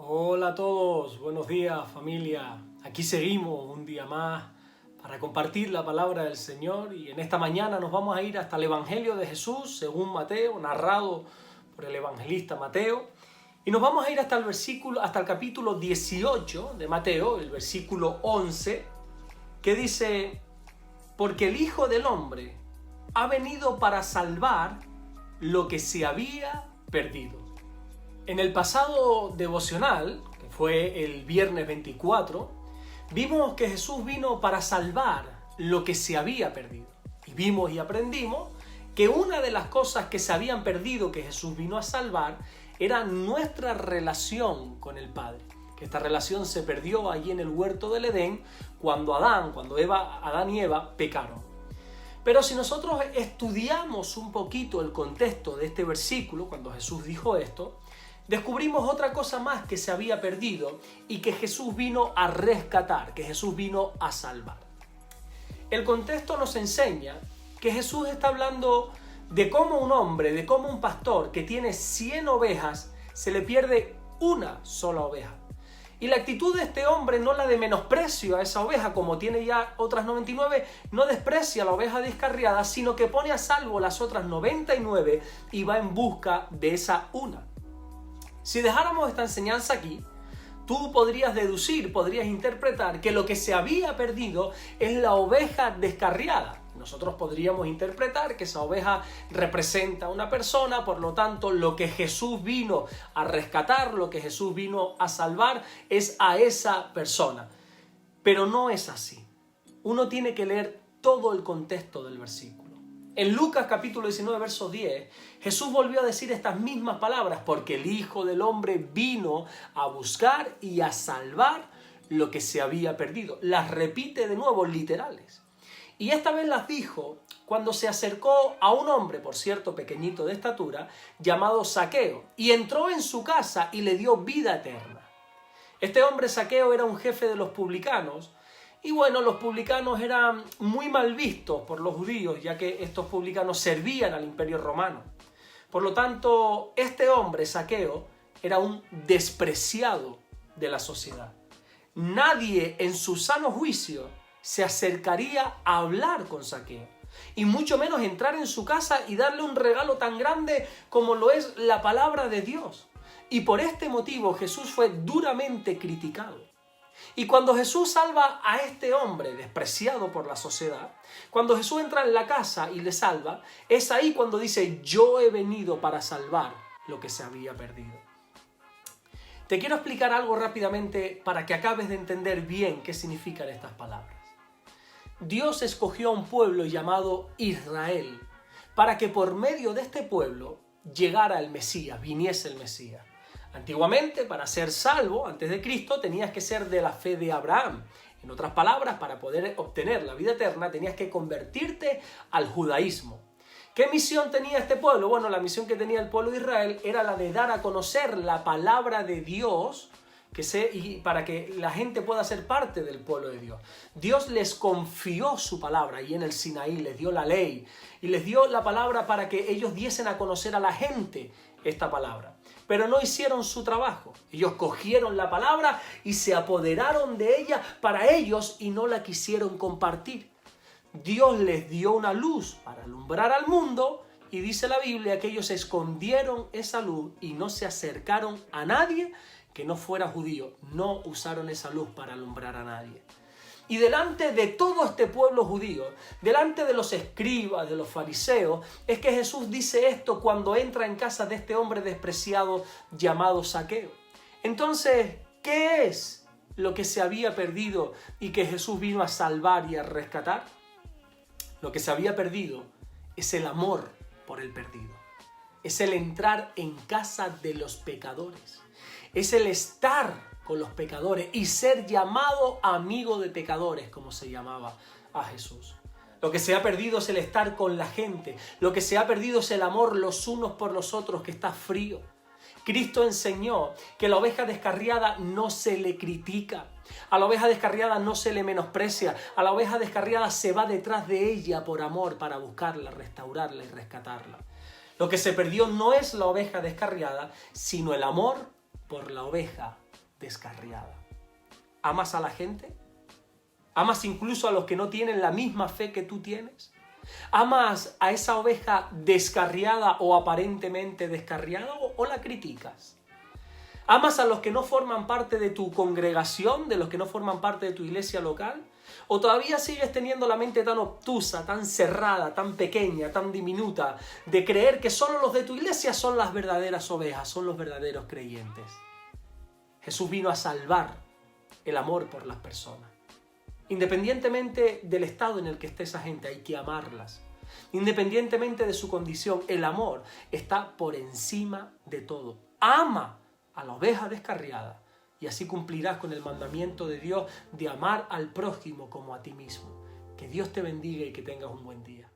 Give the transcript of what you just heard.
Hola a todos, buenos días familia. Aquí seguimos un día más para compartir la palabra del Señor y en esta mañana nos vamos a ir hasta el Evangelio de Jesús según Mateo, narrado por el evangelista Mateo, y nos vamos a ir hasta el capítulo 18 de Mateo, el versículo 11, que dice: porque el Hijo del Hombre ha venido para salvar lo que se había perdido. En el pasado devocional, que fue el viernes 24, vimos que Jesús vino para salvar lo que se había perdido. Y vimos y aprendimos que una de las cosas que se habían perdido que Jesús vino a salvar era nuestra relación con el Padre. Que esta relación se perdió allí en el huerto del Edén cuando Adán y Eva pecaron. Pero si nosotros estudiamos un poquito el contexto de este versículo, cuando Jesús dijo esto, descubrimos otra cosa más que se había perdido y que Jesús vino a rescatar, que Jesús vino a salvar. El contexto nos enseña que Jesús está hablando de cómo un hombre, de cómo un pastor que tiene 100 ovejas, se le pierde una sola oveja. Y la actitud de este hombre no la de menosprecio a esa oveja, como tiene ya otras 99, no desprecia a la oveja descarriada, sino que pone a salvo las otras 99 y va en busca de esa una. Si dejáramos esta enseñanza aquí, tú podrías interpretar que lo que se había perdido es la oveja descarriada. Nosotros podríamos interpretar que esa oveja representa a una persona, por lo tanto, lo que Jesús vino a rescatar, lo que Jesús vino a salvar es a esa persona. Pero no es así. Uno tiene que leer todo el contexto del versículo. En Lucas capítulo 19, verso 10, Jesús volvió a decir estas mismas palabras: porque el Hijo del Hombre vino a buscar y a salvar lo que se había perdido. Las repite de nuevo, literales. Y esta vez las dijo cuando se acercó a un hombre, por cierto, pequeñito de estatura, llamado Zaqueo, y entró en su casa y le dio vida eterna. Este hombre Zaqueo era un jefe de los publicanos. Y bueno, los publicanos eran muy mal vistos por los judíos, ya que estos publicanos servían al Imperio Romano. Por lo tanto, este hombre, Zaqueo, era un despreciado de la sociedad. Nadie en su sano juicio se acercaría a hablar con Zaqueo, y mucho menos entrar en su casa y darle un regalo tan grande como lo es la palabra de Dios. Y por este motivo Jesús fue duramente criticado. Y cuando Jesús salva a este hombre despreciado por la sociedad, cuando Jesús entra en la casa y le salva, es ahí cuando dice: yo he venido para salvar lo que se había perdido. Te quiero explicar algo rápidamente para que acabes de entender bien qué significan estas palabras. Dios escogió a un pueblo llamado Israel para que por medio de este pueblo llegara el Mesías, viniese el Mesías. Antiguamente, para ser salvo antes de Cristo, tenías que ser de la fe de Abraham. En otras palabras, para poder obtener la vida eterna, tenías que convertirte al judaísmo. ¿Qué misión tenía este pueblo? Bueno, la misión que tenía el pueblo de Israel era la de dar a conocer la palabra de Dios, y para que la gente pueda ser parte del pueblo de Dios. Dios les confió su palabra y en el Sinaí les dio la ley y les dio la palabra para que ellos diesen a conocer a la gente esta palabra. Pero no hicieron su trabajo. Ellos cogieron la palabra y se apoderaron de ella para ellos y no la quisieron compartir. Dios les dio una luz para alumbrar al mundo y dice la Biblia que ellos escondieron esa luz y no se acercaron a nadie que no fuera judío. No usaron esa luz para alumbrar a nadie. Y delante de todo este pueblo judío, delante de los escribas, de los fariseos, es que Jesús dice esto cuando entra en casa de este hombre despreciado llamado Zaqueo. Entonces, ¿qué es lo que se había perdido y que Jesús vino a salvar y a rescatar? Lo que se había perdido es el amor por el perdido. Es el entrar en casa de los pecadores. Es el estar con los pecadores y ser llamado amigo de pecadores, como se llamaba a Jesús. Lo que se ha perdido es el estar con la gente. Lo que se ha perdido es el amor los unos por los otros, que está frío. Cristo enseñó que la oveja descarriada no se le critica. A la oveja descarriada no se le menosprecia. A la oveja descarriada se va detrás de ella por amor para buscarla, restaurarla y rescatarla. Lo que se perdió no es la oveja descarriada, sino el amor por la oveja descarriada. ¿Amas a la gente? ¿Amas incluso a los que no tienen la misma fe que tú tienes? ¿Amas a esa oveja descarriada o aparentemente descarriada o la criticas? ¿Amas a los que no forman parte de tu congregación, de los que no forman parte de tu iglesia local? ¿O todavía sigues teniendo la mente tan obtusa, tan cerrada, tan pequeña, tan diminuta, de creer que solo los de tu iglesia son las verdaderas ovejas, son los verdaderos creyentes? Jesús vino a salvar el amor por las personas. Independientemente del estado en el que esté esa gente, hay que amarlas. Independientemente de su condición, el amor está por encima de todo. Ama a la oveja descarriada y así cumplirás con el mandamiento de Dios de amar al prójimo como a ti mismo. Que Dios te bendiga y que tengas un buen día.